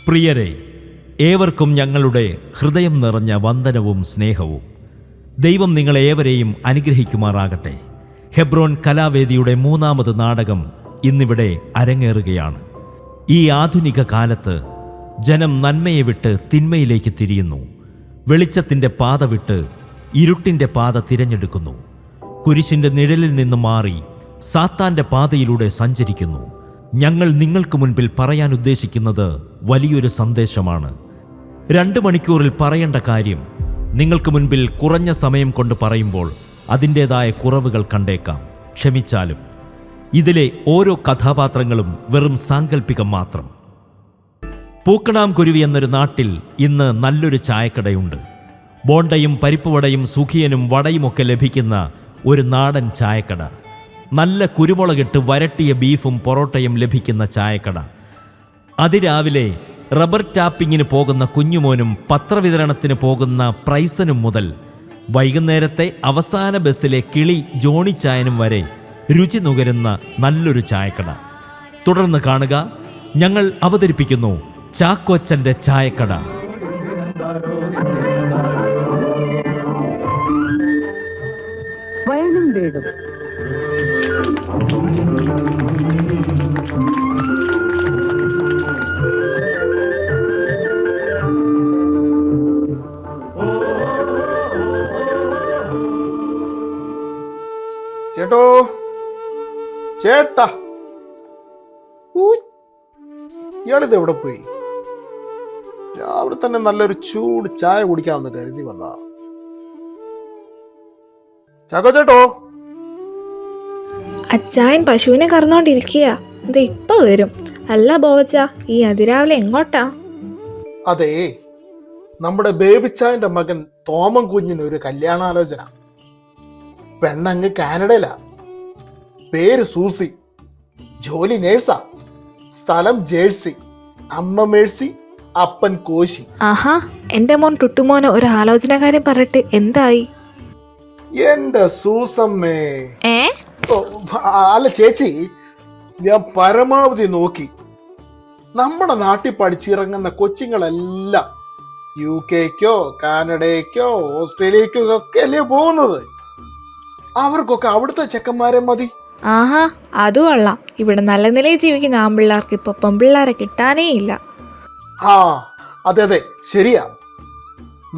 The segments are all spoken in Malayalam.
പ്രിയരെ, ഏവർക്കും ഞങ്ങളുടെ ഹൃദയം നിറഞ്ഞ വന്ദനവും സ്നേഹവും. ദൈവം നിങ്ങളേവരെയും അനുഗ്രഹിക്കുമാറാകട്ടെ. ഹെബ്രോൻ കലാവേദിയുടെ 3ാമത് നാടകം ഇന്നിവിടെ അരങ്ങേറുകയാണ്. ഈ ആധുനിക കാലത്ത് ജനം നന്മയെ വിട്ട് തിന്മയിലേക്ക് തിരിയുന്നു. വെളിച്ചത്തിൻ്റെ പാത വിട്ട് ഇരുട്ടിൻ്റെ പാത തിരഞ്ഞെടുക്കുന്നു. കുരിശിൻ്റെ നിഴലിൽ നിന്ന് മാറി സാത്താൻ്റെ പാതയിലൂടെ സഞ്ചരിക്കുന്നു. ഞങ്ങൾ നിങ്ങൾക്ക് മുൻപിൽ പറയാൻ ഉദ്ദേശിക്കുന്നത് വലിയൊരു സന്ദേശമാണ്. 2 മണിക്കൂറിൽ പറയേണ്ട കാര്യം നിങ്ങൾക്ക് മുൻപിൽ കുറഞ്ഞ സമയം കൊണ്ട് പറയുമ്പോൾ അതിൻ്റേതായ കുറവുകൾ കണ്ടേക്കാം. ക്ഷമിച്ചാലും. ഇതിലെ ഓരോ കഥാപാത്രങ്ങളും വെറും സാങ്കല്പികം മാത്രം. പൂക്കണാംകുരുവി എന്നൊരു നാട്ടിൽ ഇന്ന് നല്ലൊരു ചായക്കടയുണ്ട്. ബോണ്ടയും പരിപ്പുവടയും സുഖിയനും വടയുമൊക്കെ ലഭിക്കുന്ന ഒരു നാടൻ ചായക്കട. നല്ല കുരുമുളകിട്ട് വരട്ടിയ ബീഫും പൊറോട്ടയും ലഭിക്കുന്ന ചായക്കട. അതിരാവിലെ റബ്ബർ ടാപ്പിങ്ങിന് പോകുന്ന കുഞ്ഞുമോനും പത്രവിതരണത്തിന് പോകുന്ന പ്രൈസനും മുതൽ വൈകുന്നേരത്തെ അവസാന ബസ്സിലെ കിളി ജോണിച്ചായനും വരെ രുചി നുകരുന്ന നല്ലൊരു ചായക്കട. തുടർന്ന് കാണുക, ഞങ്ങൾ അവതരിപ്പിക്കുന്നു ചാക്കോച്ചൻ്റെ ചായക്കട. വയലും വീടും. ചേട്ടോ, ചേട്ടാ, ഇയാളിത് എവിടെ പോയി? രാവിലെ തന്നെ നല്ലൊരു ചൂട് ചായ കുടിക്കാമെന്ന് കരുതി വന്നാ. ചാക്കോ ചേട്ടോ. അച്ചായൻ പശുവിനെ കറന്നോണ്ടിരിക്കുക. ഇത് ഇപ്പൊ വരും. അല്ല ബോവച്ച, ഈ അതിരാവിലെ എങ്ങോട്ടാ? അതെ, നമ്മുടെ ബേബിച്ചായന്റെ മകൻ തോമൻ കുഞ്ഞിന് ഒരു കല്യാണാലോചന. പെണ്ണങ്ങ് കാനഡയിലാ. പേര് സൂസി, ജോലി നേഴ്സാ, സ്ഥലം ജേഴ്സി, അമ്മ മേഴ്സി, അപ്പൻ കോശി. ആഹാ, എന്റെ മോൻ ടുട്ടുമോന് ഒരു ആലോചന കാര്യം പറഞ്ഞിട്ട് എന്തായി? എന്റെ സൂസമ്മേ. ഏ അല്ല ചേച്ചി, ഞാൻ പരമാവധി നോക്കി. നമ്മുടെ നാട്ടിൽ പഠിച്ചിറങ്ങുന്ന കൊച്ചുങ്ങളെല്ലാം UK-ക്കോ കാനഡയ്ക്കോ ഓസ്ട്രേലിയക്കോ ഒക്കെ അല്ലേ പോകുന്നത്. അവർക്കൊക്കെ അവിടുത്തെ ചെക്കന്മാരെ മതി. ആഹാ, അത് കൊള്ളാം. ഇവിടെ നല്ല നിലയിൽ ജീവിക്കുന്ന ആൺപിള്ളേർക്ക് ഇപ്പൊ പെൺപിള്ളേരെ കിട്ടാനേ ഇല്ല. ആ അതെ അതെ, ശരിയാ.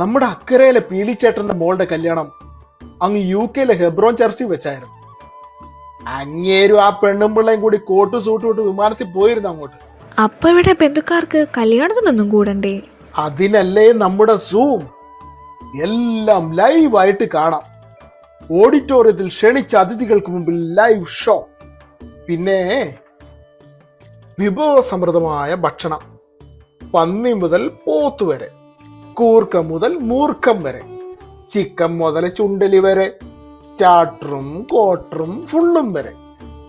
നമ്മുടെ അക്കരയിലെ പീലിച്ചേട്ടന്റെ മോളുടെ കല്യാണം അങ്ങ് UK-ലെ ഹെബ്രോൻ ചർച്ചിൽ വെച്ചായിരുന്നു. അങ്ങേരും ആ പെണ്ണും പിള്ളയും കൂടി കോട്ട് സൂട്ട് വിട്ട് വിമാനത്തിൽ പോയിരുന്നു അങ്ങോട്ട്. അപ്പൊ ഇവിടെ ബന്ധുക്കാർക്ക് കല്യാണത്തിനൊന്നും കൂടണ്ടേ? അതിനല്ലേ നമ്മുടെ സൂം. എല്ലാം ലൈവായിട്ട് കാണാം. ഓഡിറ്റോറിയത്തിൽ ക്ഷണിച്ച അതിഥികൾക്ക് മുമ്പിൽ ലൈവ് ഷോ. പിന്നെ വിഭവസമൃദ്ധമായ ഭക്ഷണം. പന്നി മുതൽ പോത്ത് വരെ, കൂർക്ക മുതൽ മൂർക്കം വരെ, ചിക്കൻ മുതൽ ചുണ്ടലി വരെ, സ്റ്റാർട്ടറും ക്വാർട്ടറും ഫുള്ളും വരെ.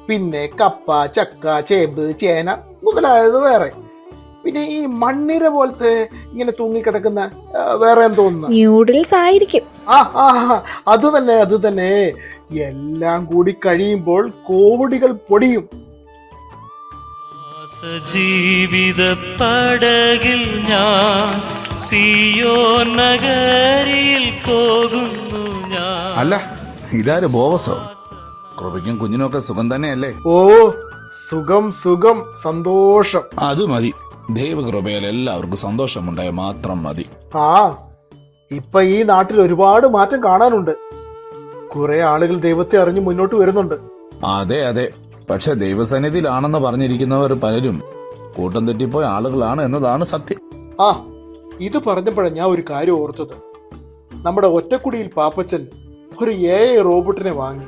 പിന്നെ കപ്പ, ചക്ക, ചേമ്പ്, ചേന മുതലായത് വേറെ. പിന്നെ ഈ മണ്ണിര പോലത്തെ ഇങ്ങനെ തൂങ്ങിക്കിടക്കുന്ന വേറെ തോന്നുന്നു ന്യൂഡിൽസ് ആയിരിക്കും. അത് തന്നെ, അത് തന്നെ. എല്ലാം കൂടി കഴിയുമ്പോൾ കോടികൾ പൊടിയും. ജീവിത പടകിൽ ഞാൻ സിയോൻ നഗരിയിൽ പോകുന്നു ഞാൻ. അല്ല, ഇതാര് ബോവസോ? കൃപയ്ക്കും കുഞ്ഞിനൊക്കെ സുഖം തന്നെയല്ലേ? ഓ, സുഖം സുഖം, സന്തോഷം. അത് മതി. ദൈവകൃപയിൽ എല്ലാവർക്കും സന്തോഷമുണ്ടായ മാത്രം മതി. ഇപ്പൊ ഈ നാട്ടിൽ ഒരുപാട് മാറ്റം കാണാനുണ്ട്. കുറെ ആളുകൾ ദൈവത്തെ അറിഞ്ഞ് മുന്നോട്ട് വരുന്നുണ്ട്. അതെ അതെ, പക്ഷെ ദൈവസന്നിധിയിലാണെന്ന് പറഞ്ഞിരിക്കുന്നവർ പലരും കൂട്ടം തെറ്റിപ്പോയ ആളുകളാണ് എന്നതാണ് സത്യം. ഇത് പറഞ്ഞപ്പോഴാണ് ഞാൻ ഒരു കാര്യം ഓർത്തത്. നമ്മുടെ ഒറ്റക്കുടിയിൽ പാപ്പച്ചൻ ഒരു AI റോബോട്ടിനെ വാങ്ങി.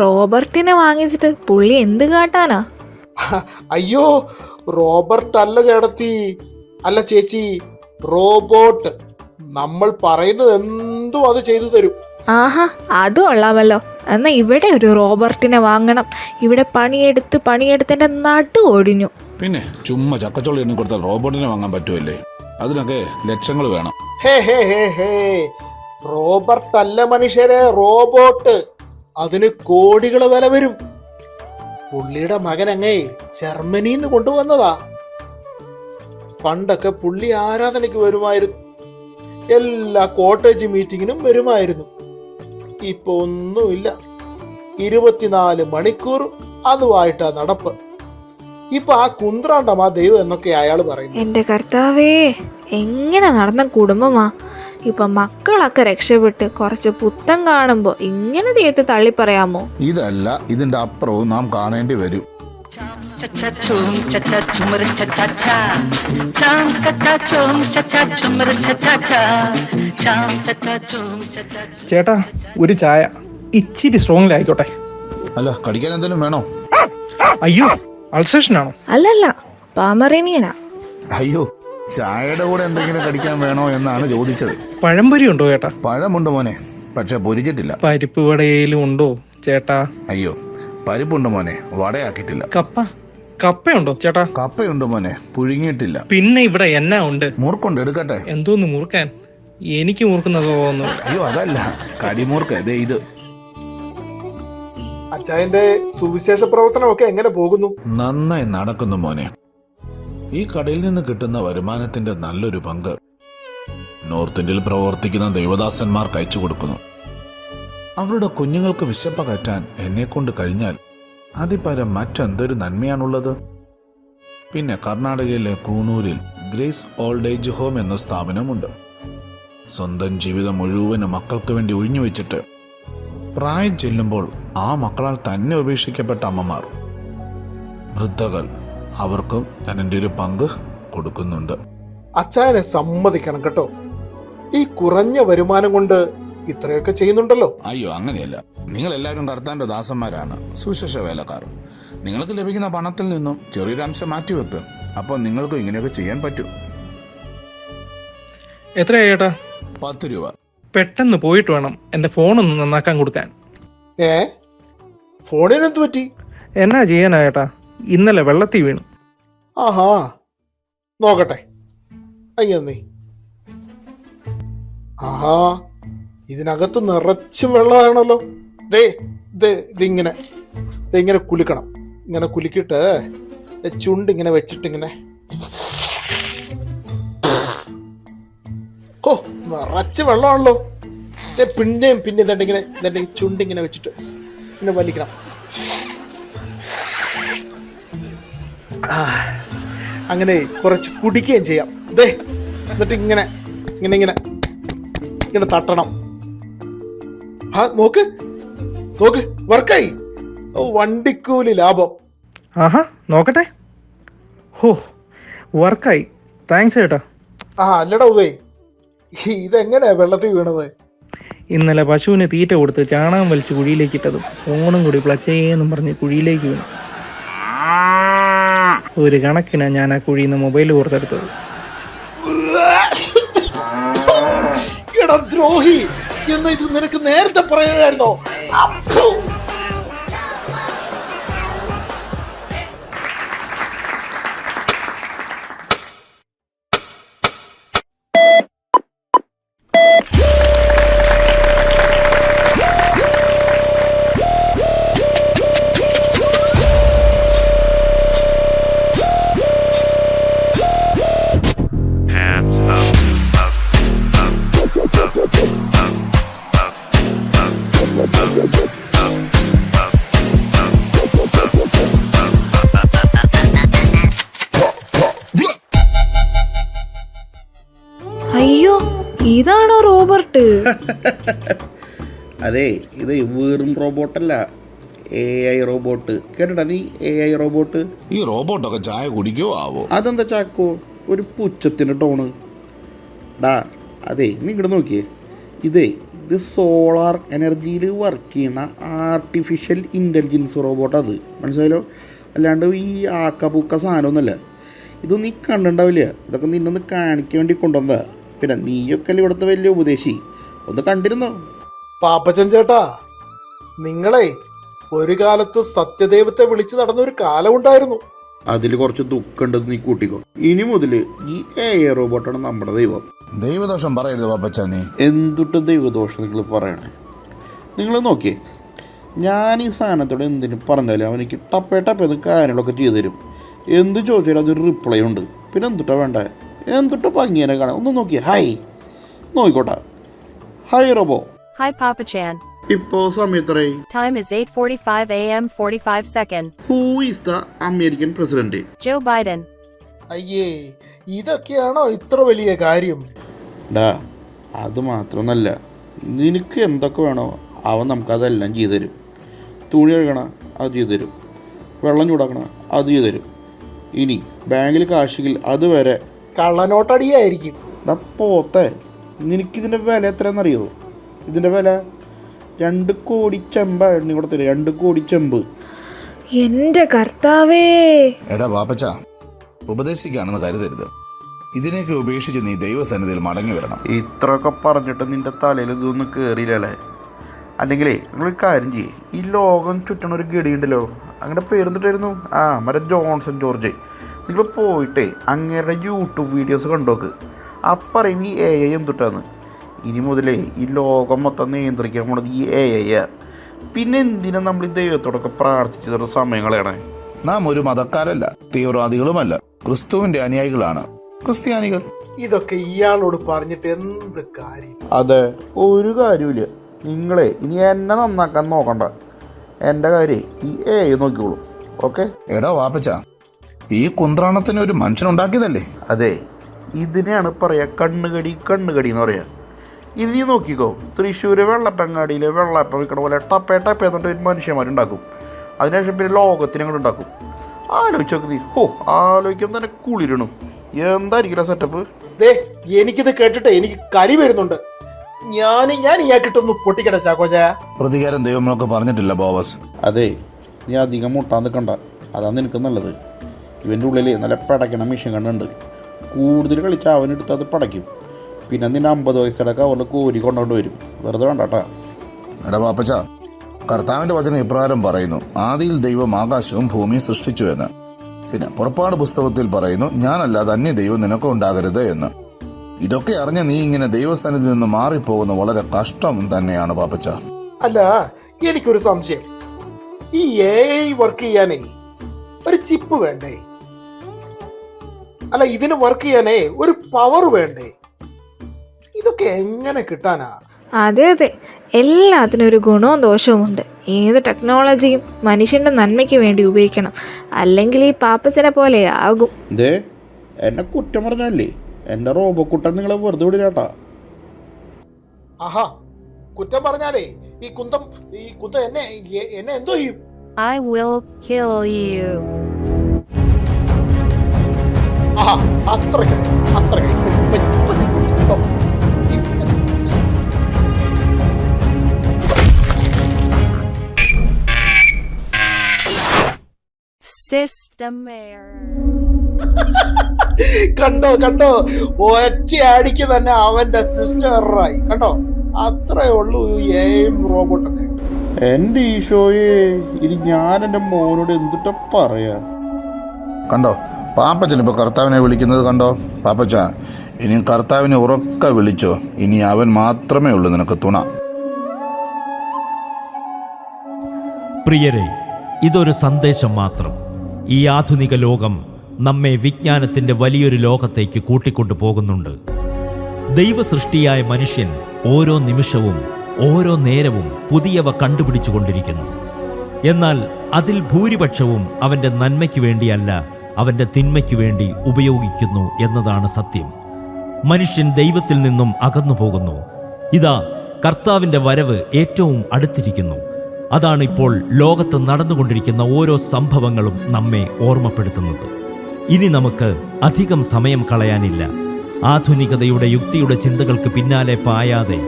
റോബർട്ടിനെ വാങ്ങിച്ചിട്ട് പുള്ളി എന്ത് കാട്ടാനാ? അയ്യോ, റോബർട്ട് അല്ല ചേട്ടത്തി, അല്ല ചേച്ചി, റോബോട്ട്. നമ്മൾ പറയുന്നത് എന്തും അത് ചെയ്തു തരും. ആഹാ, അത് കൊള്ളാമല്ലോ. എന്നാ ഇവിടെ ഒരു റോബർട്ടിനെ വാങ്ങണം. ഇവിടെ പണിയെടുത്ത് എന്റെ നടു ഒടിഞ്ഞു. പിന്നെ ചുമ്മാ ചക്കച്ചോളി എണ്ണി കൊടുത്താൽ റോബോട്ടിനെ വാങ്ങാൻ പറ്റുമല്ലേ? അതിനൊക്കെ ലക്ഷങ്ങൾ വേണം. റോബർട്ട് അല്ല മനുഷ്യരെ, റോബോട്ട്. അതിന് കോടികൾ വില വരും. പുള്ളിയുടെ മകൻ അങ്ങേ ജർമ്മനിന്ന് കൊണ്ടുവന്നതാ. പണ്ടൊക്കെ പുള്ളി ആരാധനയ്ക്ക് വരുമായിരുന്നു, എല്ലാ കോട്ടേജ് മീറ്റിങ്ങിനും വരുമായിരുന്നു. ഇപ്പൊ ഒന്നുമില്ല, 24 മണിക്കൂറും അതുമായിട്ടാ നടപ്പ്. ഇപ്പൊ ആ കുന്ത്രാണ്ടമാ ദൈവം എന്നൊക്കെ അയാൾ പറയുന്നു. എൻ്റെ കർത്താവേ, എങ്ങനെ നടന്ന കുടുംബമാ. ഇപ്പം മക്കളൊക്കെ രക്ഷപ്പെട്ട് കുറച്ച് പുത്തം കാണുമ്പോൾ ഇങ്ങനെ ദൈവത്തെ തള്ളി പറയാമോ? ഇതല്ല, ഇതിന്റെ അപ്പുറവും നാം കാണേണ്ടി വരും. ചേട്ടാ, ഒരു ചായ ഇച്ചിരി സ്ട്രോങ്ങിലായിക്കോട്ടെ. അല്ല, കടിക്കാൻ എന്തെങ്കിലും വേണോ? അയ്യോ, അൾസേഷനാണോ? അല്ലല്ല, പാമറേനിയനാ. അയ്യോ, ചായയുടെ കൂടെ എന്തെങ്കിലും കടിക്കാൻ വേണോ എന്നാണ് ചോദിച്ചത്. പഴംപൊരി ഉണ്ടോ ചേട്ടാ? പഴമുണ്ട് മോനെ, പക്ഷെ പൊരിച്ചിട്ടില്ല. പരിപ്പ് വടയിലും ഉണ്ടോ ചേട്ടാ? അയ്യോ, പരിപ്പുണ്ട് മോനെ, വടയാക്കിയിട്ടില്ല. കപ്പയുണ്ടോ ചേട്ടാ? കപ്പയുണ്ട് മോനെ, പുഴുങ്ങിയിട്ടില്ല. പിന്നെ ഇവിടെ എന്നാ ഉണ്ട്? മുറുക്കുണ്ട്, എടുക്കട്ടെ? എന്തോന്ന് മുറുക്കാൻ? എനിക്ക് മുറുക്കുന്നത് തോന്നുന്നു. അയ്യോ, അതല്ല, കടിമുറുക്ക്. ദേ ഇത്. അച്ചായന്റെ സുവിശേഷ പ്രവർത്തനമൊക്കെ എങ്ങനെ പോകുന്നു? നന്നായി നടക്കുന്നു മോനെ. ഈ കടയിൽ നിന്ന് കിട്ടുന്ന വരുമാനത്തിന്റെ നല്ലൊരു പങ്ക് നോർത്ത് ഇന്ത്യയിൽ പ്രവർത്തിക്കുന്ന ദൈവദാസന്മാർക്ക് അയച്ചു കൊടുക്കുന്നു. അവരുടെ കുഞ്ഞുങ്ങൾക്ക് വിശപ്പകറ്റാൻ എന്നെ കൊണ്ട് കഴിഞ്ഞാൽ അതിപരം മറ്റെന്തൊരു നന്മയാണുള്ളത്. പിന്നെ കർണാടകയിലെ കൂണൂരിൽ ഗ്രേസ് ഓൾഡ് ഏജ് ഹോം എന്ന സ്ഥാപനമുണ്ട്. സ്വന്തം ജീവിതം മുഴുവനും മക്കൾക്ക് വേണ്ടി ഒഴിഞ്ഞുവെച്ചിട്ട് പ്രായം ചെല്ലുമ്പോൾ ആ മക്കളാൽ തന്നെ ഉപേക്ഷിക്കപ്പെട്ട അമ്മമാർ, വൃദ്ധകൾ, അവർക്കും ഞാൻ എൻ്റെ ഒരു പങ്ക് കൊടുക്കുന്നുണ്ട്. അച്ചായനെ സമ്മതിക്കണം കേട്ടോ, ഈ കുറഞ്ഞ വരുമാനം കൊണ്ട് ഇത്രയൊക്കെ ചെയ്യുന്നുണ്ടല്ലോ. അയ്യോ, അങ്ങനെയല്ല. നിങ്ങൾ എല്ലാവരും കർത്താന്റെ ദാസന്മാരാണ്, സുശേഷ വേലക്കാർ. നിങ്ങൾക്ക് ലഭിക്കുന്ന പണത്തിൽ നിന്നും ചെറിയൊരു അംശം മാറ്റിവെക്ക്. അപ്പോൾ നിങ്ങൾക്കും ഇങ്ങനെയൊക്കെ ചെയ്യാൻ പറ്റും. എത്രയാ ചേട്ടാ? 10 രൂപ. പെട്ടെന്ന് പോയിട്ട് വേണം എൻ്റെ ഫോണൊന്ന് നന്നാക്കാൻ കൊടുക്കാൻ. ഫോണിന് എന്ത് പറ്റി? എന്നാ ചെയ്യാനാ ചേട്ടാ, ഇന്നലെ വെള്ളത്തിൽ വീണു. ആഹാ, നോക്കട്ടെ. അയ്യന്നേ, ആഹാ, ഇതിനകത്ത് നിറച്ചും വെള്ളമാണല്ലോ. ഇതിങ്ങനെ കുലുക്കണം. ഇങ്ങനെ കുലുക്കിയിട്ട് ചുണ്ടിങ്ങനെ വെച്ചിട്ടിങ്ങനെ, ഓ, നിറച്ച് വെള്ളമാണല്ലോ. പിന്നെയും പിന്നെ ഇതണ്ടിങ്ങനെ ചുണ്ടിങ്ങനെ വെച്ചിട്ട് ഇങ്ങനെ വലിക്കണം. അങ്ങനെ കുറച്ച് കുടിക്കുകയും ചെയ്യാം. എന്നിട്ട് ഇങ്ങനെ ഇങ്ങനെ ഇങ്ങനെ ഇങ്ങനെ തട്ടണം. നോക്ക് വർക്കായി. വണ്ടിക്കൂലി ലാഭം. ആഹാ, നോക്കട്ടെ. ഹോ, വർക്കായി. താങ്ക്സ് ചേട്ടാ. അല്ലടാ ഉവ്വേ, ഇതെങ്ങനെയാ വെള്ളത്തിൽ വീണത്? ഇന്നലെ പശുവിന് തീറ്റ കൊടുത്ത് ചാണകം വലിച്ച് കുഴിയിലേക്ക് ഇട്ടതും ഫോണും കൂടി പ്ലച്ചേന്നും പറഞ്ഞ് കുഴിയിലേക്ക് വീണു. ഒരു കണക്കിനാ ഞാൻ ആ കുഴിയിൽ നിന്ന് മൊബൈൽ പുറത്തെടുത്തത്. എടാ ദ്രോഹി, എന്ന് ഇത് നിനക്ക് നേരത്തെ പറയായിരുന്നോ? അയ്യോ, ഇതാണോ റോബർട്ട്? അതെ, ഇത് വെറും റോബോട്ടല്ല, AI റോബോട്ട്. കേട്ടടാ നീ AI റോബോട്ട്? ഈ റോബോട്ടൊക്കെ ചായ കുടിക്കോ ആവോ? അതെന്താ ചാക്കോ ഒരു പുച്ഛത്തിൻ്റെ ടോണ്? അതെ, നീ ഇങ്ങോട്ട് നോക്കിയേ. ഇത് സോളാർ എനർജിയിൽ വർക്ക് ചെയ്യുന്ന ആർട്ടിഫിഷ്യൽ ഇൻ്റലിജൻസ് റോബോട്ട്. അത് മനസ്സിലായല്ലോ, അല്ലാണ്ട് ഈ ആക്കപൂക്ക സാധനമൊന്നുമല്ല. ഇതൊന്നും നീ കണ്ടിട്ടുണ്ടാവില്ല. ഇതൊക്കെ നിന്നൊന്ന് കാണിക്കാൻ വേണ്ടി കൊണ്ടുവന്നതാ. പിന്നെ നീയൊക്കെ അല്ലേ ഇവിടുത്തെ വലിയ ഉപദേശി, ഒന്ന് കണ്ടിരുന്നോ? പാപ്പച്ചൻ ചേട്ടാ, നിങ്ങളെ ഒരു കാലത്ത് സത്യദൈവത്തെ വിളിച്ചു നടന്ന ഒരു കാലമുണ്ടായിരുന്നു. അതിൽ കുറച്ച് ദുഃഖമുണ്ടെന്ന് നീ കൂട്ടിക്കോ. ഇനി മുതൽ ഈ AI റോബോട്ടാണ് നമ്മുടെ ദൈവം. ദൈവദോഷം പറയരുത് പാപ്പച്ച. നീ എന്തുട്ട് ദൈവദോഷം നിങ്ങൾ പറയണേ? നിങ്ങൾ നോക്കിയേ, ഞാൻ ഈ സാധനത്തോട് എന്തിനു പറഞ്ഞാലും അവനിക്ക് ടപ്പേന്ന് കാര്യങ്ങളൊക്കെ ചെയ്തു തരും. എന്ത് ചോദിച്ചാലും അതൊരു റിപ്ലൈ ഉണ്ട്. പിന്നെ എന്തുട്ടാ വേണ്ടേ? എന്തുട്ടാ ഭംഗിയനെ കാണാൻ? ഒന്ന് നോക്കിയേ. ഹായ് നോക്കിക്കോട്ടെ. Hi robo. Hi Papa Chan. ഇപ്പോൾ സമയത്രേ? Time is 8:45 a.m. 45 second. Who is the American president? Joe Biden. അയ്യേ, ഇതൊക്കെയാണോ ഇത്ര വലിയ കാര്യം? ഡാ, അത് മാത്രമൊന്നല്ല, നിനക്ക് എന്തൊക്കെ വേണോ അവൻ നമുക്കതെല്ലാം ചെയ്തു തരും. തുണി കഴുകണ അത് ചെയ്തു തരും, വെള്ളം ചൂടാക്കണ അത് ചെയ്തു തരും. ഇനി ബാങ്കിൽ കാശിൽ അതുവരെ കള്ളനോട്ടടിയായിരിക്കും. ഡാ പോത്തെ, നിനക്കിതിൻ്റെ വില എത്രയെന്നറിയോ? ഇതിൻ്റെ വില 2 കോടി ചെമ്പ എണ്ണി കൂടെ തരും. 2 കോടി ചെമ്പ്. എൻ്റെ കർത്താവേ. എടാ പാപ്പച്ച, ഉപദേശിക്കുകയാണെന്ന് കരുതരുത്. ഇതിനെയൊക്കെ ഉപേക്ഷിച്ച് നീ ദൈവസന്നിധിയിൽ മടങ്ങി വരണം. ഇത്രയൊക്കെ പറഞ്ഞിട്ട് നിൻ്റെ തലയിൽ ഇതൊന്നും കയറിയില്ലല്ലേ? അല്ലെങ്കിലേ നിങ്ങളൊരു കാര്യം ചെയ്യേ, ഈ ലോകം ചുറ്റണ ഒരു ഗഡിയുണ്ടല്ലോ, അങ്ങനെ പേരെന്നിട്ടായിരുന്നു, മറ്റേ ജോൺസൺ ജോർജ്. നിങ്ങൾ പോയിട്ടേ അങ്ങേരുടെ യൂട്യൂബ് വീഡിയോസ് കണ്ടോക്ക്. അപ്പറയും ഈ AI എന്തുട്ടാന്ന്. ഇനി മുതലേ ഈ ലോകം മൊത്തം നിയന്ത്രിക്കാൻ പോണത് ഈ AI. പിന്നെ എന്തിനാ നമ്മൾ ഈ ദൈവത്തോടൊക്കെ പ്രാർത്ഥിച്ചതൊരു സമയങ്ങളാണ്? നാം ഒരു മതക്കാരല്ല, തീവ്രവാദികളുമല്ല, ക്രിസ്തുവിന്റെ അനുയായികളാണ് ക്രിസ്ത്യാനികൾ. ഇതൊക്കെ ഇയാളോട് പറഞ്ഞിട്ട് എന്ത് കാര്യം? അതെ, ഒരു കാര്യമില്ല. നിങ്ങളെ ഇനി എന്നെ നന്നാക്കാൻ നോക്കണ്ട. എൻ്റെ കാര്യം ഈ AI നോക്കിക്കോളൂ. ഓക്കെ? എടാ വാപ്പച്ച, ഈ കുന്ത്രാണത്തിന് ഒരു മനുഷ്യനുണ്ടാക്കിയതല്ലേ? അതെ, ഇതിനെയാണ് പറയുക കണ്ണുകടി എന്ന് പറയുക. ഇനി നീ നോക്കിക്കോ, തൃശ്ശൂർ വെള്ളപ്പങ്ങാടിയിൽ വെള്ളപ്പം വിൽക്കണ പോലെ ടപ്പേ എന്നിട്ട് ഒരു മനുഷ്യന്മാരുണ്ടാക്കും. അതിനുശേഷം പിന്നെ ലോകത്തിന് അങ്ങോട്ട് ഉണ്ടാക്കും. ആലോചിച്ച് നോക്ക് നീ. ആലോചിക്കുമ്പോൾ തന്നെ കുളിരണം. എന്തായിരിക്കില്ല സെറ്റപ്പ്? എനിക്കിത് കേട്ടിട്ട് എനിക്ക് കരി വരുന്നുണ്ട്. ഞാൻ ഇയാൾക്കിട്ടൊന്ന് പൊട്ടിക്കട്ടെ ചാക്കോച്ച. പ്രതികാരം ദൈവമൊക്കെ പറഞ്ഞിട്ടില്ല ബോവസ്. അതെ, നീ അധികം മുട്ടാൻ നിൽക്കണ്ട, അതാണ് നിനക്ക് നല്ലത്. ഇവൻ്റെ ഉള്ളിൽ നല്ല പടയ്ക്കണ മിഷൻ കണ്ടുണ്ട്. കൂടുതൽ കളിച്ചാൽ അവനെടുത്ത് അത് പടയ്ക്കും. പിന്നെ നിന്നെ 50 വയസ്സടക്കം അവരുടെ കോരി കൊണ്ടുകൊണ്ട് വരും. വെറുതെ വേണ്ടാട്ടാ. എടാ പാപ്പച്ച, കർത്താവിന്റെ വചനം ഇപ്രകാരം പറയുന്നു: ആദിയിൽ ദൈവം ആകാശവും ഭൂമിയും സൃഷ്ടിച്ചു എന്ന്. പിന്നെ പുറപ്പാട് പുസ്തകത്തിൽ പറയുന്നു, ഞാനല്ലാതെ അന്യ ദൈവം നിനക്ക് ഉണ്ടാകരുത് എന്ന്. ഇതൊക്കെ അറിഞ്ഞ നീ ഇങ്ങനെ ദൈവസ്ഥാനത്തിൽ നിന്ന് മാറിപ്പോകുന്ന വളരെ കഷ്ടം തന്നെയാണ് പാപ്പച്ച. അല്ല, എനിക്കൊരു സംശയം. ഈ AI വർക്ക് ചെയ്യാനേ ഒരു ചിപ്പ് വേണ്ടേ? അല്ല, ഇതിന് വർക്ക് ചെയ്യാനേ ഒരു പവർ വേണ്ടേ? ഇതൊക്കെ എങ്ങനെ കിട്ടാനാ? അതെ അതെ, എല്ലാത്തിനും ഒരു ഗുണവും ദോഷവും ഉണ്ട്. ഏത് ടെക്നോളജിയും മനുഷ്യൻ്റെ നന്മയ്ക്ക് വേണ്ടി ഉപയോഗിക്കണം, അല്ലെങ്കിൽ ഈ പാപ്പച്ചനെ പോലെ ആകും. ഇതേ എന്നെ കുറ്റം പറഞ്ഞല്ലേ, എൻ്റെ റോബോക്കുട്ടൻ നിങ്ങളെ വെറുതെ വിടില്ലാട്ടാ. ആഹാ, കുറ്റം പറഞ്ഞാലേ ഈ കുന്തം എന്നെ എന്തോ ചെയ്യും? I will kill you. Aaha, അത്രയ്ക്കായി. System error. കണ്ടോ ഒറ്റ അടിക്ക് തന്നെ അവന്റെ സിസ്റ്ററായി. കണ്ടോ, അത്രേ ഉള്ളൂ AI റോബോട്ടൊക്കെ. എൻ്റെ ഈശോയെ, ഇനി ഞാൻ എൻ്റെ മോനോട് എന്തിട്ടാ പറയാ? കണ്ടോ പാപ്പച്ചൻ ഇപ്പൊ കർത്താവിനെ വിളിക്കുന്നത് കണ്ടോ? പാപ്പച്ച, ഇനി കർത്താവിനെ ഉറക്കെ വിളിച്ചോ. ഇനി അവൻ മാത്രമേ ഉള്ളൂ നിനക്ക് തുണ. പ്രിയരെ, ഇതൊരു സന്ദേശം മാത്രം. ഈ ആധുനിക ലോകം നമ്മെ വിജ്ഞാനത്തിൻ്റെ വലിയൊരു ലോകത്തേക്ക് കൂട്ടിക്കൊണ്ടു പോകുന്നുണ്ട്. ദൈവസൃഷ്ടിയായ മനുഷ്യൻ ഓരോ നിമിഷവും ഓരോ നേരവും പുതിയവ കണ്ടുപിടിച്ചുകൊണ്ടിരിക്കുന്നു. എന്നാൽ അതിൽ ഭൂരിപക്ഷവും അവൻ്റെ നന്മയ്ക്ക് വേണ്ടിയല്ല, അവൻ്റെ തിന്മയ്ക്ക് വേണ്ടി ഉപയോഗിക്കുന്നു എന്നതാണ് സത്യം. മനുഷ്യൻ ദൈവത്തിൽ നിന്നും അകന്നു പോകുന്നു. ഇതാ, കർത്താവിൻ്റെ വരവ് ഏറ്റവും അടുത്തിരിക്കുന്നു. അതാണ് ഇപ്പോൾ ലോകത്ത് നടന്നുകൊണ്ടിരിക്കുന്ന ഓരോ സംഭവങ്ങളും നമ്മെ ഓർമ്മപ്പെടുത്തുന്നത്. ഇനി നമുക്ക് അധികം സമയം കളയാനില്ല. ആധുനികതയുടെ യുക്തിയുടെ ചിന്തകൾക്ക് പിന്നാലെ പായാതെ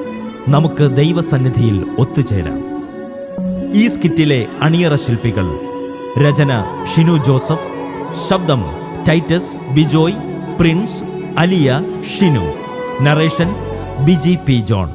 നമുക്ക് ദൈവസന്നിധിയിൽ ഒത്തുചേരാം. ഈ സ്കിറ്റിലെ അണിയറ ശില്പികൾ: രചന ഷിനു ജോസഫ്, ശബ്ദം Titus, Bijoy, Prince, Alia, Shinu, narration Biji P John.